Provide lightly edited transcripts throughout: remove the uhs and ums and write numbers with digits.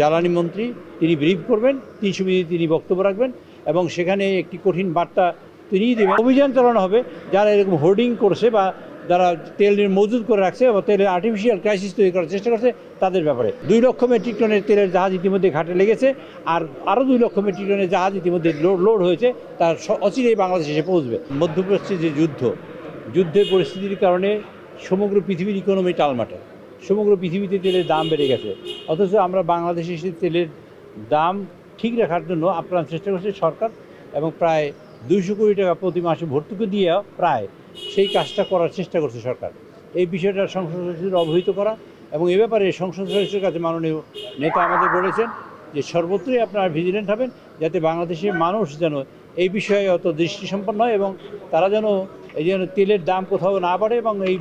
জ্বালানি মন্ত্রী তিনি ব্রিফ করবেন, 300 মিনিট তিনি বক্তব্য রাখবেন এবং সেখানে একটি কঠিন বার্তা তিনিই দেবেন। অভিযান চালানো হবে যারা এরকম হোর্ডিং করছে বা যারা তেল মজুদ করে রাখছে বা তেলের আর্টিফিশিয়াল ক্রাইসিস তৈরি করার চেষ্টা করছে তাদের ব্যাপারে। 2 লক্ষ মেট্রিক টনের তেলের জাহাজ ইতিমধ্যে ঘাটে লেগেছে, আর আরও 2 লক্ষ মেট্রিক টনের জাহাজ ইতিমধ্যে লোড হয়েছে, তার অচিরেই বাংলাদেশে এসে পৌঁছবে। মধ্যপ্রাচ্যে যে যুদ্ধের পরিস্থিতির কারণে সমগ্র পৃথিবীর ইকোনমি টালমাটাল, সমগ্র পৃথিবীতে তেলের দাম বেড়ে গেছে, অথচ আমরা বাংলাদেশে এসে তেলের দাম ঠিক রাখার জন্য আপ্রাণ চেষ্টা করছে সরকার, এবং প্রায় 200 কোটি টাকা প্রতি মাসে ভর্তুকি দিয়ে প্রায় সেই কাজটা করার চেষ্টা করছে সরকার। এই বিষয়টা সংসদ সদস্যদের অবহিত করা এবং এ ব্যাপারে সংসদ সদস্যের কাছে মাননীয় নেতা আমাদের বলেছেন যে সর্বত্রই আপনারা ভিজিলেন্ট হবেন, যাতে বাংলাদেশের মানুষ যেন এই বিষয়ে অত দৃষ্টিসম্পন্ন হয় এবং তারা যেন এই যেন তেলের দাম কোথাও না বাড়ে এবং এই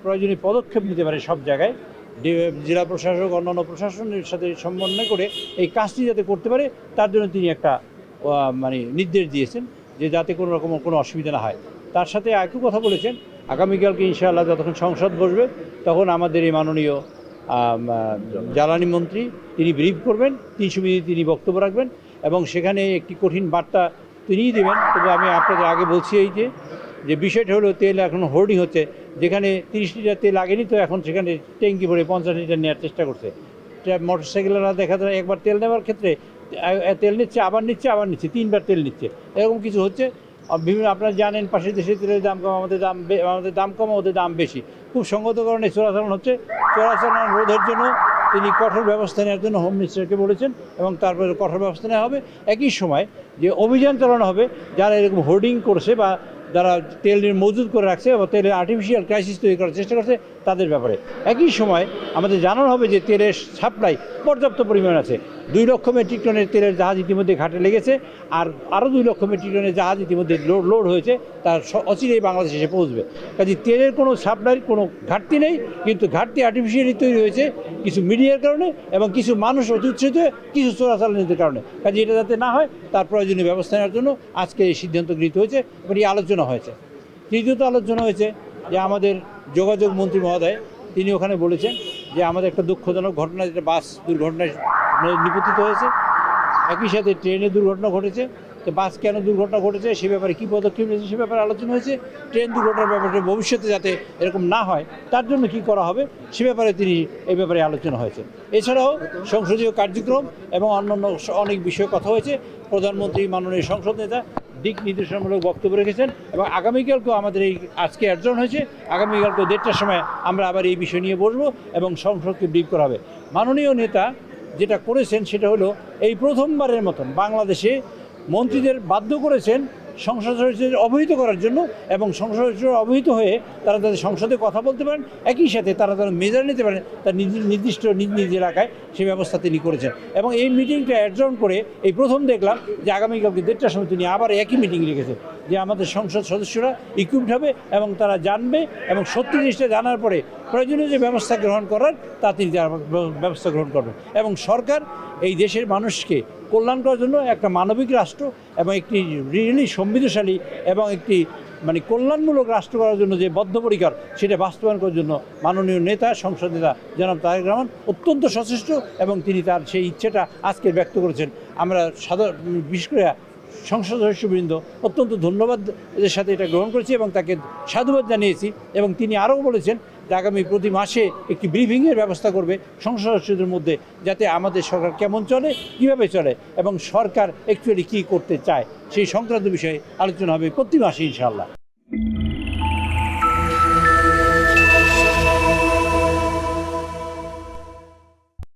প্রয়োজনীয় পদক্ষেপ নিতে পারে সব জায়গায়। জেলা প্রশাসক অন্যান্য প্রশাসনের সাথে সমন্বয় করে এই কাজটি যাতে করতে পারে তার জন্য তিনি একটা নির্দেশ দিয়েছেন যে যাতে কোনো রকম কোনো অসুবিধা না হয়। তার সাথে একই কথা বলেছেন আগামীকালকে ইনশাআল্লাহ যতক্ষণ সংসদ বসবে তখন আমাদের এই মাননীয় জ্বালানি মন্ত্রী তিনি ব্রিফ করবেন, 300 মিনিট তিনি বক্তব্য রাখবেন এবং সেখানে একটি কঠিন বার্তা তিনিই দেবেন। তবে আমি আপনাদের আগে বলছি এই যে বিষয়টা হলো তেল এখন হোর্ডিং হচ্ছে, যেখানে 30 লিটার তেল আগেনি তো এখন সেখানে ট্যাঙ্কি ভরে 50 লিটার নেওয়ার চেষ্টা করছে। মোটরসাইকেলরা দেখা যায় একবার তেল নেওয়ার ক্ষেত্রে তেল নিচ্ছে আবার নিচ্ছে 3বার তেল নিচ্ছে, এরকম কিছু হচ্ছে। বিভিন্ন আপনারা জানেন পাশের দেশে তেলের দাম কম, আমাদের দাম কম, ওদের দাম বেশি, খুব সঙ্গত কারণে চোরাচালান হচ্ছে। চোরাচালান রোধের জন্য তিনি কঠোর ব্যবস্থা নেওয়ার জন্য হোম মিনিস্টারকে বলেছেন এবং তারপরে কঠোর ব্যবস্থা নেওয়া হবে। একই সময় যে অভিযান চালানো হবে যারা এরকম হোর্ডিং করছে বা যারা তেল মজুদ করে রাখছে বা তেলের আর্টিফিশিয়াল ক্রাইসিস তৈরি করার চেষ্টা করছে তাদের ব্যাপারে। একই সময় আমাদের জানানো হবে যে তেলের সাপ্লাই পর্যাপ্ত পরিমাণ আছে। 2 লক্ষ মেট্রিক টনের তেলের জাহাজ ইতিমধ্যে ঘাটে লেগেছে, আর আরও 2 লক্ষ মেট্রিক টনের জাহাজ ইতিমধ্যে লোড হয়েছে, তার অচিরেই বাংলাদেশে এসে পৌঁছবে। কাজে তেলের কোনো সাপ্লাইয়ের কোনো ঘাটতি নেই, কিন্তু ঘাটতি আর্টিফিশিয়ালি তৈরি হয়েছে কিছু মিডিয়ার কারণে এবং কিছু মানুষ অতি উৎসাহিত হয়ে কিছু চোরাচালানিদের কারণে। কাজে এটা যাতে না হয় তার প্রয়োজনীয় ব্যবস্থা নেওয়ার জন্য আজকে এই সিদ্ধান্ত গৃহীত হয়েছে এবং এই আলোচনা হয়েছে। তৃতীয়ত আলোচনা হয়েছে যে আমাদের যোগাযোগ মন্ত্রী মহোদয় তিনি ওখানে বলেছেন যে আমাদের একটা দুঃখজনক ঘটনা, যেটা বাস দুর্ঘটনায় নিপতিত হয়েছে, একই সাথে ট্রেনের দুর্ঘটনা ঘটেছে। তো বাস কেন দুর্ঘটনা ঘটেছে সে ব্যাপারে কী পদক্ষেপ নিয়েছে সে ব্যাপারে আলোচনা হয়েছে। ট্রেন দুর্ঘটনার ব্যাপারে ভবিষ্যতে যাতে এরকম না হয় তার জন্য কী করা হবে সে ব্যাপারে এই ব্যাপারে আলোচনা হয়েছে। এছাড়াও সংসদীয় কার্যক্রম এবং অন্যান্য অনেক বিষয়ে কথা হয়েছে। প্রধানমন্ত্রী মাননীয় সংসদ নেতা দিক নির্দেশনামূলক বক্তব্য রেখেছেন এবং আগামীকালকেও আমাদের এই আজকে অ্যাডজন হয়েছে, আগামীকালকেও 1টার সময় আমরা আবার এই বিষয় নিয়ে বসবো এবং সংসদকে ব্রিফ করা হবে। মাননীয় নেতা যেটা করেছেন সেটা হলো এই প্রথমবারের মতন বাংলাদেশে মন্ত্রীদের বাধ্য করেছেন সংসদ সদস্যদের অবহিত করার জন্য এবং সংসদ সদস্যরা অবহিত হয়ে তারা তাদের সংসদে কথা বলতে পারেন, একই সাথে তারা মেজার নিতে পারেন তার নির্দিষ্ট নিজ এলাকায় সে ব্যবস্থা তিনি করেছেন। এবং এই মিটিংটা অ্যাডজন করে এই প্রথম দেখলাম যে আগামীকালকে 1টার সময় তিনি আবার একই মিটিং রেখেছেন যে আমাদের সংসদ সদস্যরা ইকুইপড হবে এবং তারা জানবে এবং সত্যি জিনিসটা জানার পরে প্রয়োজনীয় যে ব্যবস্থা গ্রহণ করার তা তিনি ব্যবস্থা গ্রহণ করবেন। এবং সরকার এই দেশের মানুষকে কল্যাণ করার জন্য একটা মানবিক রাষ্ট্র এবং একটি রিয়েলি সমৃদ্ধশালী এবং একটি কল্যাণমূলক রাষ্ট্র করার জন্য যে বদ্ধপরিকর সেটা বাস্তবায়ন করার জন্য মাননীয় নেতা সংসদ নেতা জনাব তারেক রহমান অত্যন্ত সচেষ্ট এবং তিনি তার সেই ইচ্ছেটা আজকে ব্যক্ত করেছেন। আমরা বিশেষ করে সংসদ সদস্যবৃন্দ অত্যন্ত ধন্যবাদের সাথে এটা গ্রহণ করেছি এবং তাকে সাধুবাদ জানিয়েছি। এবং তিনি আরও বলেছেন যে আগামী প্রতি মাসে একটি ব্রিফিংয়ের ব্যবস্থা করবে সংসদ সদস্যদের মধ্যে, যাতে আমাদের সরকার কেমন চলে, কীভাবে চলে এবং সরকার অ্যাকচুয়ালি কী করতে চায় সেই সংক্রান্ত বিষয়ে আলোচনা হবে প্রতি মাসে ইনশাআল্লাহ।